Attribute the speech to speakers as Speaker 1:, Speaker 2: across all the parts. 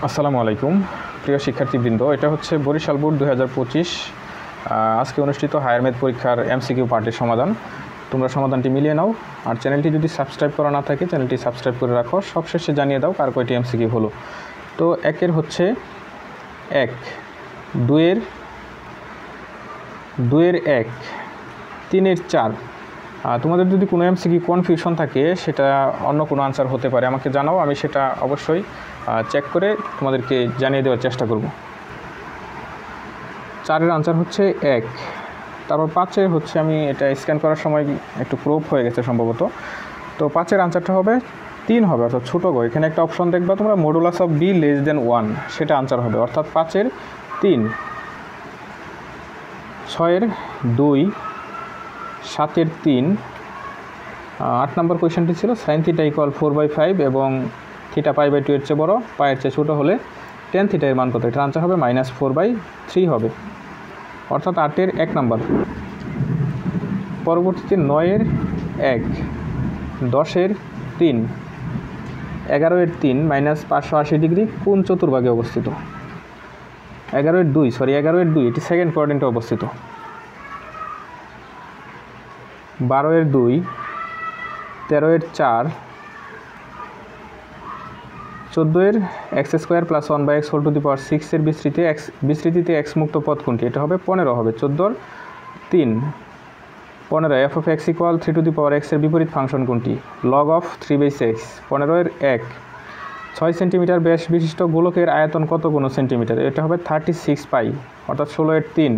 Speaker 1: আসসালামু আলাইকুম প্রিয় শিক্ষার্থীবৃন্দ, এটা হচ্ছে বরিশাল বোর্ড 2025 আজকে অনুষ্ঠিত হায়ার ম্যাথ পরীক্ষার এমসিকিউ পার্টের সমাধান। তোমরা সমাধানটি মিলিয়ে নাও, আর চ্যানেলটি যদি সাবস্ক্রাইব করা না থাকে চ্যানেলটি সাবস্ক্রাইব করে রাখো। সবশেষে জানিয়ে দাও কার কয়টি এমসিকিউ হলো। তো একের হচ্ছে 1, 2-এর 1, 3-এর 4। তোমাদের যদি কোনো এমসিকিউ কনফিউশন থাকে সেটা অন্য কোনো আনসার হতে পারে, আমাকে জানাও, আমি সেটা অবশ্যই চেক করে তোমাদেরকে জানিয়ে দেওয়ার চেষ্টা করব। 4-এর আনসার হচ্ছে 1। তারপর 5-এর হচ্ছে, আমি এটা স্ক্যান করার সময় একটু ক্রপ হয়ে গেছে সম্ভবত। তো 5-এর আনসারটা হবে 3 হবে, অর্থাৎ ছোটো গো। এখানে একটা অপশন দেখবা তোমরা, modulus of B less than 1, সেটা আনসার হবে, অর্থাৎ 5-এর 3। 6-এর 2, 7-এর 3। 8 নম্বর কোয়েশ্চেনটি ছিল সাইন থিটা ইকুয়াল 4/5 এবং থিটা π/2 এর চেয়ে বড়, পায়ের চেয়ে ছোটো হলে টেন থিটা এর মান কত? এটার আনসার হবে -4/3 হবে, অর্থাৎ 8-এর 1 নম্বর। পরবর্তীতে 9-এর 1, 10-এর 3, 11-এর 3 -580 ডিগ্রি কোন চতুর্ভাগে অবস্থিত? 11-এর 2, এটি সেকেন্ড কোয়াড্রেন্টে অবস্থিত। 12-এর 2, 13-এর 4, 14-এর x² + 1/x6 এর বিস্তৃতিতে x মুক্ত পদ কোনটি? এটা হবে 15 হবে। 14-এর 3, 15 f(x = 3x) এর বিপরীত ফাংশন কোনটি? log of 3/6। 15-এর 1, 6 সেন্টিমিটার ব্যাস বিশিষ্ট গোলকের আয়তন কত গুণ সেন্টিমিটার? এটা হবে 36 পাই, অর্থাৎ 16-এর 3।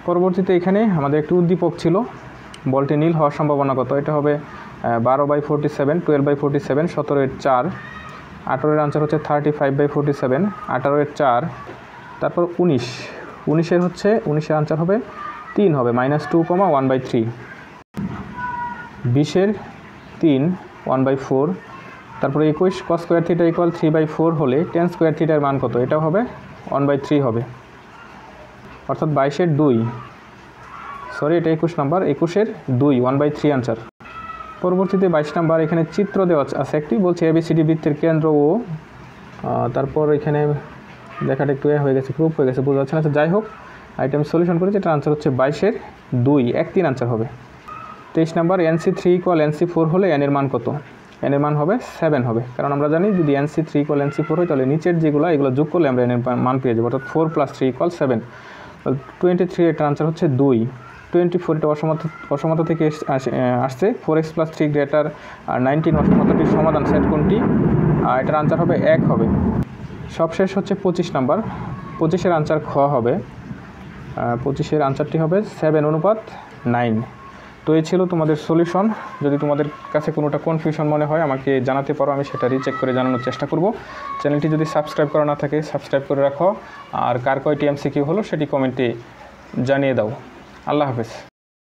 Speaker 1: পরবর্তীতে এখানে আমাদের একটি উদ্দীপক ছিল, বলটি নীল হওয়ার সম্ভাবনা কত? এটা হবে 12/47, 12/47, 17-এর 4। 18-এর আনসার হচ্ছে 35/47, 18-এর 4। তারপর 19-এর হচ্ছে, 19-এর আনসার হবে 3 হবে, -2, 1/3। 20-এর 3, 1/4। তারপরে 21 cos² θ = 3/4 হলে tan² θ এর মান কত? এটাও হবে 1/3 হবে, অর্থাৎ 22-এর 2, এটা 21 নাম্বার, 21-এর 2, 1/3 আনসার। পরবর্তীতে 22 নাম্বার, এখানে চিত্র দেওয়া আছে একটি, বলছে ABCD বৃত্তের কেন্দ্র ও, তারপর এখানে দেখাটা একটু হয়ে গেছে, গ্রুপ হয়ে গেছে, বোঝা যাচ্ছে না। যাই হোক, আইটেম সলিউশন করেছে, এটা আনসার হচ্ছে 22-এর 2, 1-3 আনসার হবে। 23 নাম্বার, NC3 = NC4 হলে n এর মান কত? n এর মান হবে 7 হবে, কারণ আমরা জানি যদি NC3 = NC4 হয় তাহলে নিচের যেগুলো এগুলো যোগ করলে আমরা n এর মান পেয়ে যাবো, অর্থাৎ 4 + 3 = 7। 23 এটার আনসার হচ্ছে 2। 24 এটা অসমতা থেকে আসছে, 4x + 3 > 19 অসমতাটির সমাধান সেট কোনটি? এটার আনসার হবে 1 হবে। সবশেষ হচ্ছে 25 নাম্বার, 25-এর আনসার খ হবে। 25-এর আনসারটি হবে 7:9। তো এই ছিল তোমাদের সলিউশন। যদি তোমাদের কাছে কোনোটা কনফিউশন মনে হয় আমাকে জানাতে পারো, আমি সেটা রিচেক করে জানানোর চেষ্টা করব। চ্যানেলটি যদি সাবস্ক্রাইব করা না থাকে সাবস্ক্রাইব করে রাখো, আর কার কয়টি এমসিকিউ হলো সেটি কমেন্টে জানিয়ে দাও। আল্লাহ হাফেজ।